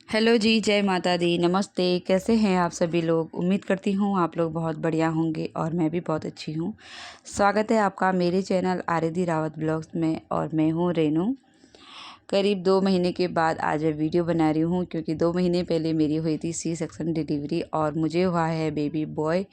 Hello जी, जय माता दी, नमस्ते। कैसे हैं आप सभी लोग? उम्मीद करती हूँ आप लोग बहुत बढ़िया होंगे और मैं भी बहुत अच्छी हूँ। स्वागत है आपका मेरे चैनल आरिधि रावत ब्लॉग्स में और मैं हूँ रेनू। करीब 2 महीने के बाद आज मैं वीडियो बना रही हूँ क्योंकि 2 महीने पहले मेरी हुई थी सी सेक्शन डिलीवरी और मुझे हुआ है बेबी बॉय।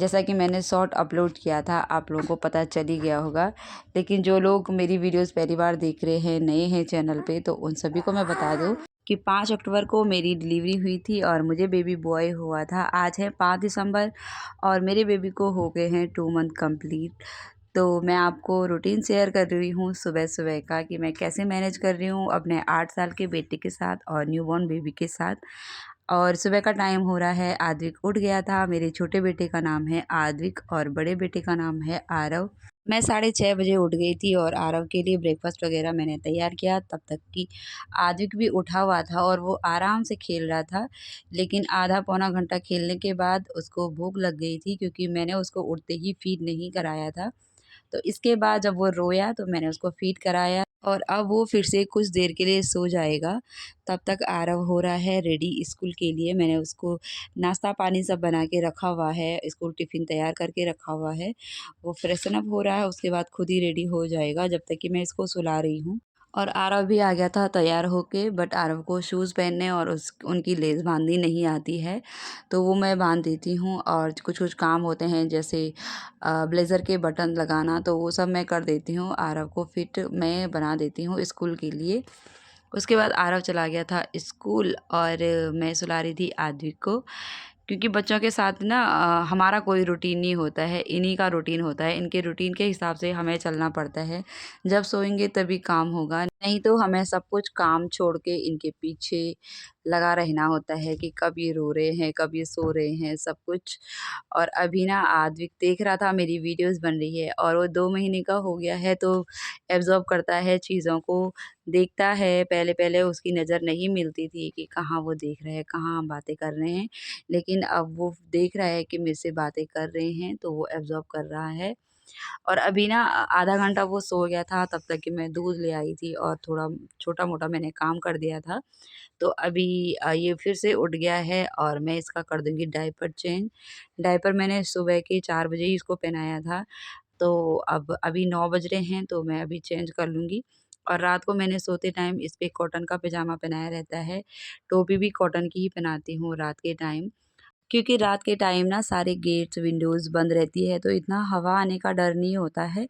जैसा कि मैंने शॉर्ट अपलोड किया था, आप लोगों को पता चल ही गया होगा। लेकिन जो लोग मेरी वीडियोज़ पहली बार देख रहे हैं, नए हैं चैनल पे, तो उन सभी को मैं बता दूँ कि 5 अक्टूबर को मेरी डिलीवरी हुई थी और मुझे बेबी बॉय हुआ था। आज है 5 दिसंबर और मेरे बेबी को हो गए हैं 2 मंथ कंप्लीट। तो मैं आपको रूटीन शेयर कर रही हूँ सुबह-सुबह का कि मैं कैसे मैनेज कर रही हूँ अपने 8 साल के बेटे के साथ और न्यूबॉर्न बेबी के साथ। और सुबह का टाइम हो रहा है, आद्विक उठ गया था। मेरे छोटे बेटे का नाम है आद्विक और बड़े बेटे का नाम है आरव। मैं 6:30 बजे उठ गई थी और आरव के लिए ब्रेकफ़ास्ट वग़ैरह मैंने तैयार किया, तब तक कि आद्विक भी उठा हुआ था और वो आराम से खेल रहा था। लेकिन आधा पौना घंटा खेलने के बाद उसको भूख लग गई थी क्योंकि मैंने उसको उठते ही फ़ीड नहीं कराया था। तो इसके बाद जब वो रोया तो मैंने उसको फ़ीड कराया और अब वो फिर से कुछ देर के लिए सो जाएगा। तब तक आरव हो रहा है रेडी स्कूल के लिए। मैंने उसको नाश्ता पानी सब बना के रखा हुआ है, स्कूल टिफ़िन तैयार करके रखा हुआ है। वो फ्रेशन अप हो रहा है, उसके बाद खुद ही रेडी हो जाएगा जब तक कि मैं इसको सुला रही हूँ। और आरव भी आ गया था तैयार होके, बट आरव को शूज़ पहनने और उस उनकी लेस बाँधनी नहीं आती है, तो वो मैं बाँध देती हूँ। और कुछ-कुछ काम होते हैं जैसे ब्लेज़र के बटन लगाना, तो वो सब मैं कर देती हूँ। आरव को फिट मैं बना देती हूँ स्कूल के लिए। उसके बाद आरव चला गया था स्कूल और मैं सुला रही थी आद्विक को, क्योंकि बच्चों के साथ ना हमारा कोई रूटीन नहीं होता है, इन्हीं का रूटीन होता है। इनके रूटीन के हिसाब से हमें चलना पड़ता है। जब सोएँगे तभी काम होगा, नहीं तो हमें सब कुछ काम छोड़ के इनके पीछे लगा रहना होता है कि कब ये रो रहे हैं, कब ये सो रहे हैं, सब कुछ। और अभी ना आद्विक देख रहा था मेरी वीडियोज़ बन रही है और वो 2 महीने का हो गया है, तो एब्ज़ॉर्ब करता है चीज़ों को, देखता है। पहले-पहले उसकी नज़र नहीं मिलती थी कि कहाँ वो देख रहे हैं, कहाँ हम बातें कर रहे हैं। लेकिन अब वो देख रहा है कि मेरे से बातें कर रहे हैं, तो वो एब्ज़ॉर्ब कर रहा है। और अभी ना आधा घंटा वो सो गया था, तब तक कि मैं दूध ले आई थी और थोड़ा छोटा-मोटा मैंने काम कर दिया था। तो अभी ये फिर से उठ गया है और मैं इसका कर दूँगी डायपर चेंज। डायपर मैंने सुबह के 4 बजे ही इसको पहनाया था, तो अब अभी 9 बज रहे हैं, तो मैं अभी चेंज कर लूँगी। और रात को मैंने सोते टाइम इस पे कॉटन का पजामा पहनाया रहता है, टोपी भी कॉटन की ही पहनाती हूँ रात के टाइम। क्योंकि रात के टाइम ना सारे गेट्स, विंडोज़ बंद रहती है, तो इतना हवा आने का डर नहीं होता है।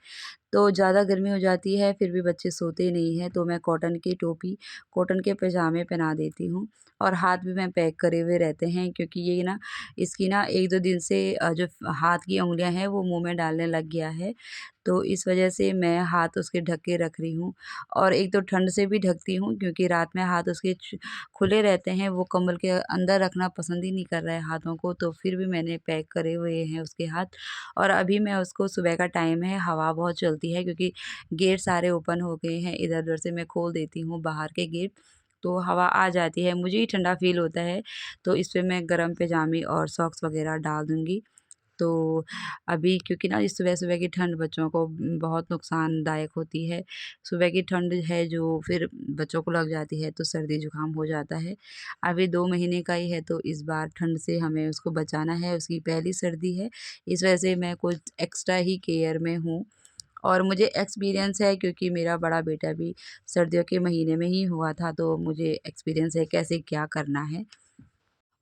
तो ज़्यादा गर्मी हो जाती है, फिर भी बच्चे सोते नहीं हैं, तो मैं कॉटन की टोपी, कॉटन के पजामे पहना देती हूँ। और हाथ भी मैं पैक करे हुए रहते हैं क्योंकि ये ना इसकी ना 1-2 दिन से जो हाथ की उँगलियाँ हैं वो मुँह में डालने लग गया है। तो इस वजह से मैं हाथ उसके ढक के रख रही हूँ और एक तो ठंड से भी ढकती हूँ क्योंकि रात में हाथ उसके खुले रहते हैं, वो कंबल के अंदर रखना पसंद ही नहीं कर रहा है हाथों को, तो फिर भी मैंने पैक करे हुए हैं उसके हाथ। और अभी मैं उसको, सुबह का टाइम है, हवा बहुत चलती है क्योंकि गेट सारे ओपन हो गए हैं, इधर-उधर से मैं खोल देती हूँ बाहर के गेट, तो हवा आ जाती है। मुझे ही ठंडा फ़ील होता है, तो इस पे मैं गरम पजामे और सॉक्स वग़ैरह डाल दूँगी। तो अभी क्योंकि ना इस सुबह-सुबह की ठंड बच्चों को बहुत नुकसानदायक होती है। सुबह की ठंड है जो फिर बच्चों को लग जाती है तो सर्दी-जुकाम हो जाता है। अभी 2 महीने का ही है, तो इस बार ठंड से हमें उसको बचाना है, उसकी पहली सर्दी है। इस वजह से मैं कुछ एक्स्ट्रा ही केयर में हूँ और मुझे एक्सपीरियंस है क्योंकि मेरा बड़ा बेटा भी सर्दियों के महीने में ही हुआ था, तो मुझे एक्सपीरियंस है कैसे क्या करना है।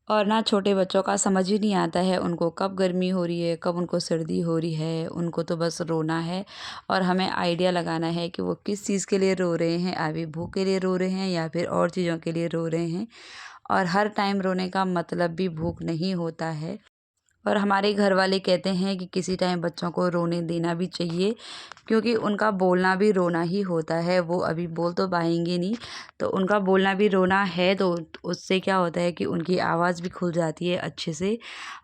और ना छोटे बच्चों का समझ ही नहीं आता है, उनको कब गर्मी हो रही है, कब उनको सर्दी हो रही है, उनको तो बस रोना है और हमें आइडिया लगाना है कि वो किस चीज़ के लिए रो रहे हैं, अभी भूख के लिए रो रहे हैं या फिर और चीज़ों के लिए रो रहे हैं। और हर टाइम रोने का मतलब भी भूख नहीं होता है। और हमारे घर वाले कहते हैं कि किसी टाइम बच्चों को रोने देना भी चाहिए क्योंकि उनका बोलना भी रोना ही होता है। वो अभी बोल तो पाएँगे नहीं, तो उनका बोलना भी रोना है, तो उससे क्या होता है कि उनकी आवाज़ भी खुल जाती है अच्छे से।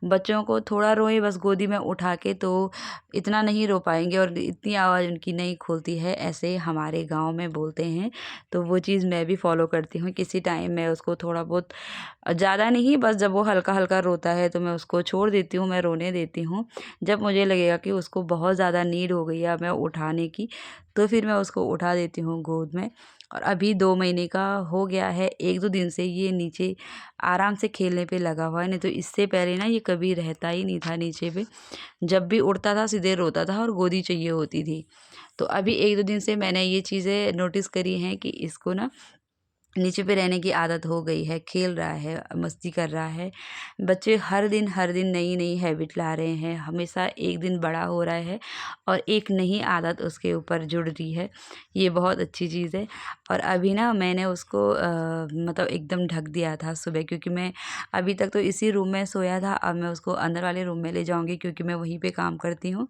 बच्चों को थोड़ा रोएँ बस गोदी में उठा के, तो इतना नहीं रो पाएँगे और इतनी आवाज़ उनकी नहीं खुलती है, ऐसे हमारे गाँव में बोलते हैं। तो वो चीज़ मैं भी फ़ॉलो करती हूँ। किसी टाइम मैं उसको थोड़ा बहुत, ज़्यादा नहीं, बस जब वो हल्का-हल्का रोता है तो मैं उसको छोड़ देती हूँ, मैं रोने देती हूँ। जब मुझे लगेगा कि उसको बहुत ज़्यादा नीड हो गई है अब मैं उठाने की, तो फिर मैं उसको उठा देती हूँ गोद में। और अभी 2 महीने का हो गया है, 1-2 दिन से ये नीचे आराम से खेलने पे लगा हुआ है, नहीं तो इससे पहले ना ये कभी रहता ही नहीं था नीचे पे। जब भी उठता था सीधे रोता था और गोदी चाहिए होती थी। तो अभी 1-2 दिन से मैंने ये चीज़ें नोटिस करी हैं कि इसको ना नीचे पे रहने की आदत हो गई है, खेल रहा है, मस्ती कर रहा है। बच्चे हर दिन नई-नई हैबिट ला रहे हैं, हमेशा एक दिन बड़ा हो रहा है और एक नई आदत उसके ऊपर जुड़ रही है। ये बहुत अच्छी चीज़ है। और अभी ना मैंने उसको मतलब एकदम ढक दिया था सुबह, क्योंकि मैं अभी तक तो इसी रूम में सोया था, अब मैं उसको अंदर वाले रूम में ले जाऊँगी क्योंकि मैं वहीं पे काम करती हूँ।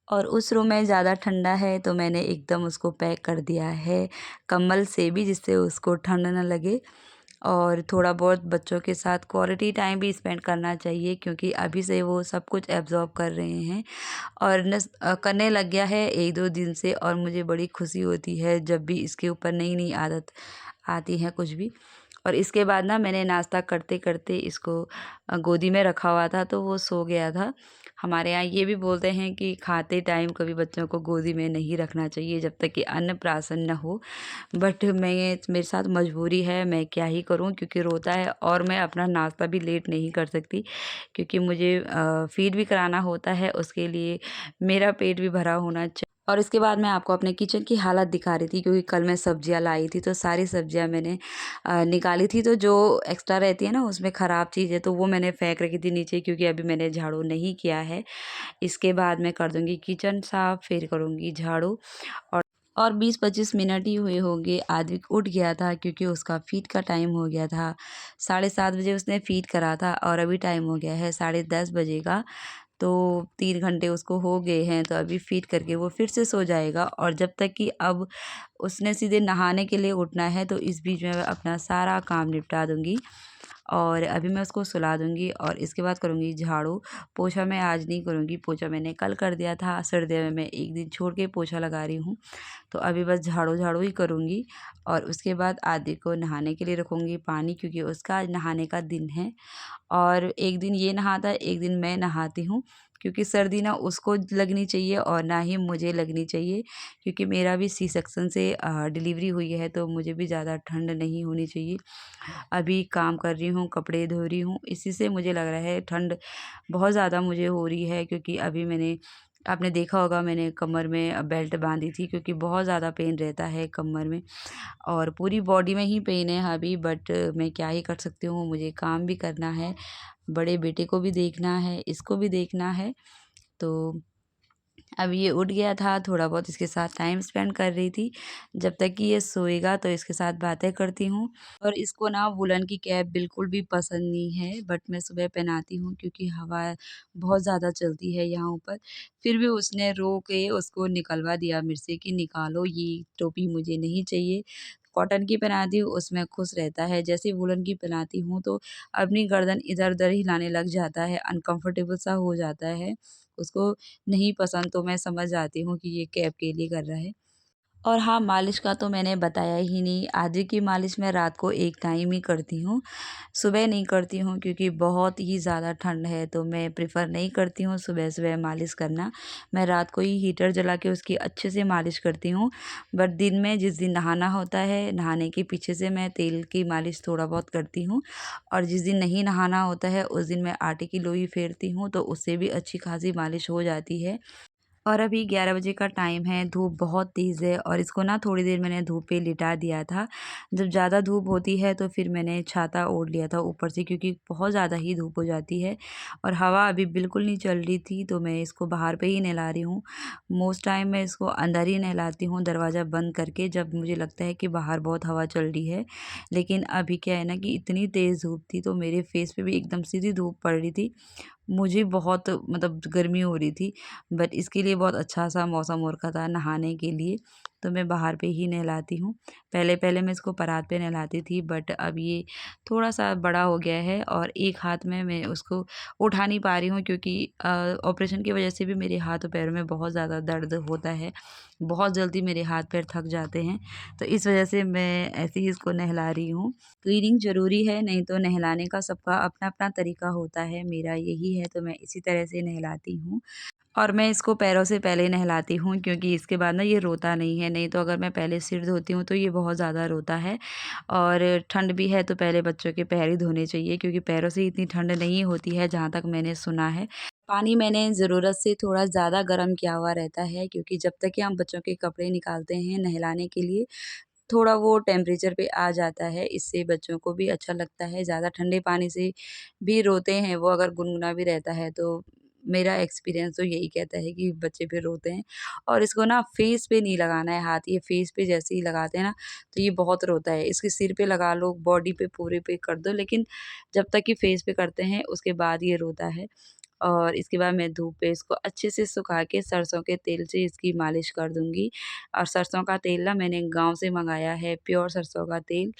और उस रूम में ज़्यादा ठंडा है तो मैंने एकदम उसको पैक कर दिया है कंबल से भी, जिससे उसको ठंड ना लगे। और थोड़ा बहुत बच्चों के साथ क्वालिटी टाइम भी स्पेंड करना चाहिए, क्योंकि अभी से वो सब कुछ एब्ज़ॉर्ब कर रहे हैं और करने लग गया है 1-2 दिन से। और मुझे बड़ी खुशी होती है जब भी इसके ऊपर नई-नई आदत आती है कुछ भी। और इसके बाद ना मैंने नाश्ता करते-करते इसको गोदी में रखा हुआ था तो वो सो गया था। हमारे यहाँ ये भी बोलते हैं कि खाते टाइम कभी बच्चों को गोदी में नहीं रखना चाहिए जब तक कि अन्नप्राशन ना हो। बट मैं मेरे साथ मजबूरी है, मैं क्या ही करूँ, क्योंकि रोता है और मैं अपना नाश्ता भी लेट नहीं कर सकती, क्योंकि मुझे फ़ीड भी कराना होता है, उसके लिए मेरा पेट भी भरा होना और इसके बाद मैं आपको अपने किचन की हालत दिखा रही थी, क्योंकि कल मैं सब्जियां लाई थी तो सारी सब्जियां मैंने निकाली थी। तो जो एक्स्ट्रा रहती है ना उसमें ख़राब चीज़ है तो वो मैंने फेंक रखी थी नीचे, क्योंकि अभी मैंने झाड़ू नहीं किया है। इसके बाद मैं कर दूंगी किचन साफ, फिर करूंगी झाड़ू। और 20-25 मिनट ही हुए होंगे, आदिक उठ गया था क्योंकि उसका फ़ीड का टाइम हो गया था। 7:30 बजे उसने फ़ीड करा था और अभी टाइम हो गया है 10:30 बजे का। तो 3 घंटे उसको हो गए हैं, तो अभी फ़ीड करके वो फिर से सो जाएगा। और जब तक कि अब उसने सीधे नहाने के लिए उठना है तो इस बीच में मैं अपना सारा काम निपटा दूँगी। और अभी मैं उसको सुला दूँगी और इसके बाद करूँगी झाड़ू। पोछा मैं आज नहीं करूँगी, पोछा मैंने कल कर दिया था, सर्दियों में मैं 1 दिन छोड़ के पोछा लगा रही हूँ। तो अभी बस झाड़ू-झाड़ू ही करूँगी और उसके बाद आदि को नहाने के लिए रखूँगी पानी, क्योंकि उसका आज नहाने का दिन है। और एक दिन ये नहाता है, एक दिन मैं नहाती हूँ, क्योंकि सर्दी ना उसको लगनी चाहिए और ना ही मुझे लगनी चाहिए, क्योंकि मेरा भी सी सेक्शन से डिलीवरी हुई है तो मुझे भी ज़्यादा ठंड नहीं होनी चाहिए। अभी काम कर रही हूँ, कपड़े धो रही हूँ, इसी से मुझे लग रहा है ठंड बहुत ज़्यादा मुझे हो रही है, क्योंकि अभी आपने देखा होगा मैंने कमर में बेल्ट बाँधी थी, क्योंकि बहुत ज़्यादा पेन रहता है कमर में और पूरी बॉडी में ही पेन है अभी। बट मैं क्या ही कर सकती हूँ, मुझे काम भी करना है, बड़े बेटे को भी देखना है, इसको भी देखना है। तो अब ये उठ गया था, थोड़ा बहुत इसके साथ टाइम स्पेंड कर रही थी। जब तक कि ये सोएगा तो इसके साथ बातें करती हूँ। और इसको ना वूलन की कैप बिल्कुल भी पसंद नहीं है, बट मैं सुबह पहनाती हूँ क्योंकि हवा बहुत ज़्यादा चलती है यहाँ ऊपर। फिर भी उसने रो के उसको निकलवा दिया मेरे से कि निकालो, ये टोपी मुझे नहीं चाहिए। कॉटन की पहनाती हूँ उसमें खुश रहता है, जैसे ही वूलन की पहनाती हूँ तो अपनी गर्दन इधर-उधर हिलाने लग जाता है, अनकम्फ़र्टेबल सा हो जाता है। उसको नहीं पसंद, तो मैं समझ जाती हूँ कि ये कैब के लिए कर रहा है। और हाँ, मालिश का तो मैंने बताया ही नहीं, आदि की मालिश मैं रात को एक टाइम ही करती हूँ, सुबह नहीं करती हूँ, क्योंकि बहुत ही ज़्यादा ठंड है तो मैं प्रेफ़र नहीं करती हूँ सुबह-सुबह मालिश करना। मैं रात को ही हीटर जला के उसकी अच्छे से मालिश करती हूँ। बट दिन में जिस दिन नहाना होता है, नहाने के पीछे से मैं तेल की मालिश थोड़ा बहुत करती हूँ और जिस दिन नहीं नहाना होता है उस दिन मैं आटे की लोई फेरती हूँ, तो उससे भी अच्छी खासी मालिश हो जाती है। और अभी 11 बजे का टाइम है, धूप बहुत तेज़ है और इसको ना थोड़ी देर मैंने धूप पे लिटा दिया था। जब ज़्यादा धूप होती है तो फिर मैंने छाता ओढ़ लिया था ऊपर से, क्योंकि बहुत ज़्यादा ही धूप हो जाती है और हवा अभी बिल्कुल नहीं चल रही थी, तो मैं इसको बाहर पे ही नहला रही हूँ। मोस्ट टाइम मैं इसको अंदर ही नहलाती हूँ दरवाज़ा बंद करके, जब मुझे लगता है कि बाहर बहुत हवा चल रही है। लेकिन अभी क्या है ना कि इतनी तेज़ धूप थी तो मेरे फेस पे भी एकदम सीधी धूप पड़ रही थी। मुझे बहुत मतलब गर्मी हो रही थी, बट इसके लिए बहुत अच्छा-सा मौसम हो रखा था नहाने के लिए, तो मैं बाहर पे ही नहलाती हूँ। पहले-पहले मैं इसको परात पे नहलाती थी, बट अब ये थोड़ा-सा बड़ा हो गया है और एक हाथ में मैं उसको उठा नहीं पा रही हूँ, क्योंकि ऑपरेशन की वज़ह से भी मेरे हाथ और पैरों में बहुत ज़्यादा दर्द होता है। बहुत जल्दी मेरे हाथ-पैर थक जाते हैं, तो इस वज़ह से मैं ऐसे ही इसको नहला रही हूँ। क्लीनिंग ज़रूरी है, नहीं तो नहलाने का सबका अपना-अपना तरीका होता है, मेरा यही है तो मैं इसी तरह से नहलाती हूँ। और मैं इसको पैरों से पहले नहलाती हूँ क्योंकि इसके बाद ना ये रोता नहीं है, नहीं तो अगर मैं पहले सिर धोती हूँ तो ये बहुत ज़्यादा रोता है। और ठंड भी है तो पहले बच्चों के पैर ही धोने चाहिए क्योंकि पैरों से इतनी ठंड नहीं होती है जहाँ तक मैंने सुना है। पानी मैंने ज़रूरत से थोड़ा ज़्यादा गर्म किया हुआ रहता है क्योंकि जब तक कि हम बच्चों के कपड़े निकालते हैं नहलाने के लिए, थोड़ा वो टेम्परेचर पे आ जाता है, इससे बच्चों को भी अच्छा लगता है। ज़्यादा ठंडे पानी से भी रोते हैं वो, अगर गुनगुना भी रहता है तो मेरा एक्सपीरियंस तो यही कहता है कि बच्चे फिर रोते हैं। और इसको ना फेस पे नहीं लगाना है हाथ, ये फेस पे जैसे ही लगाते हैं ना तो ये बहुत रोता है। इसके सिर पे लगा लो, बॉडी पे पूरे पे कर दो, लेकिन जब तक कि फेस पे करते हैं उसके बाद ये रोता है। और इसके बाद मैं धूप पे इसको अच्छे से सुखा के सरसों के तेल से इसकी मालिश कर दूँगी। और सरसों का तेल ना मैंने गाँव से मँगाया है, प्योर सरसों का तेल।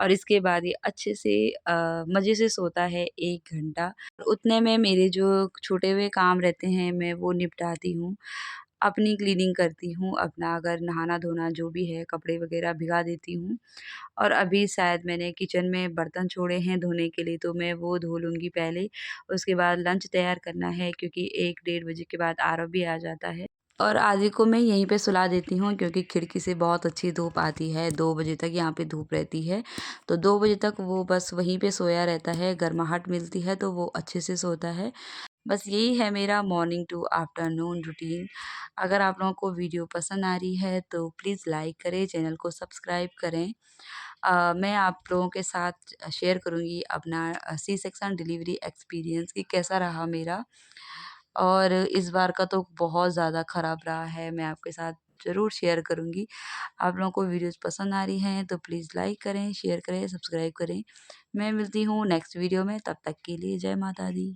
और इसके बाद ये अच्छे से मज़े से सोता है 1 घंटा। उतने में मेरे जो छूटे हुए काम रहते हैं मैं वो निपटाती हूँ। अपनी क्लीनिंग करती हूँ, अपना अगर नहाना-धोना जो भी है, कपड़े वग़ैरह भिगा देती हूँ। और अभी शायद मैंने किचन में बर्तन छोड़े हैं धोने के लिए तो मैं वो धो लूँगी पहले। उसके बाद लंच तैयार करना है क्योंकि 1 डेढ़ बजे के बाद आरव भी आ जाता है। और आदि को मैं यहीं पे सुला देती हूँ क्योंकि खिड़की से बहुत अच्छी धूप आती है, 2 बजे तक यहाँ पे धूप रहती है। तो 2 बजे तक वो बस वहीं पे सोया रहता है, गर्माहट मिलती है तो वो अच्छे से सोता है। बस यही है मेरा मॉर्निंग टू आफ्टरनून रूटीन। अगर आप लोगों को वीडियो पसंद आ रही है तो प्लीज़ लाइक करें, चैनल को सब्सक्राइब करें। मैं आप लोगों के साथ शेयर करूँगी अपना सी सेक्शन डिलीवरी एक्सपीरियंस कि कैसा रहा मेरा। और इस बार का तो बहुत ज़्यादा ख़राब रहा है, मैं आपके साथ ज़रूर शेयर करूँगी। आप लोगों को वीडियोज़ पसंद आ रही हैं तो प्लीज़ लाइक करें, शेयर करें, सब्सक्राइब करें। मैं मिलती हूँ नेक्स्ट वीडियो में, तब तक के लिए जय माता दी।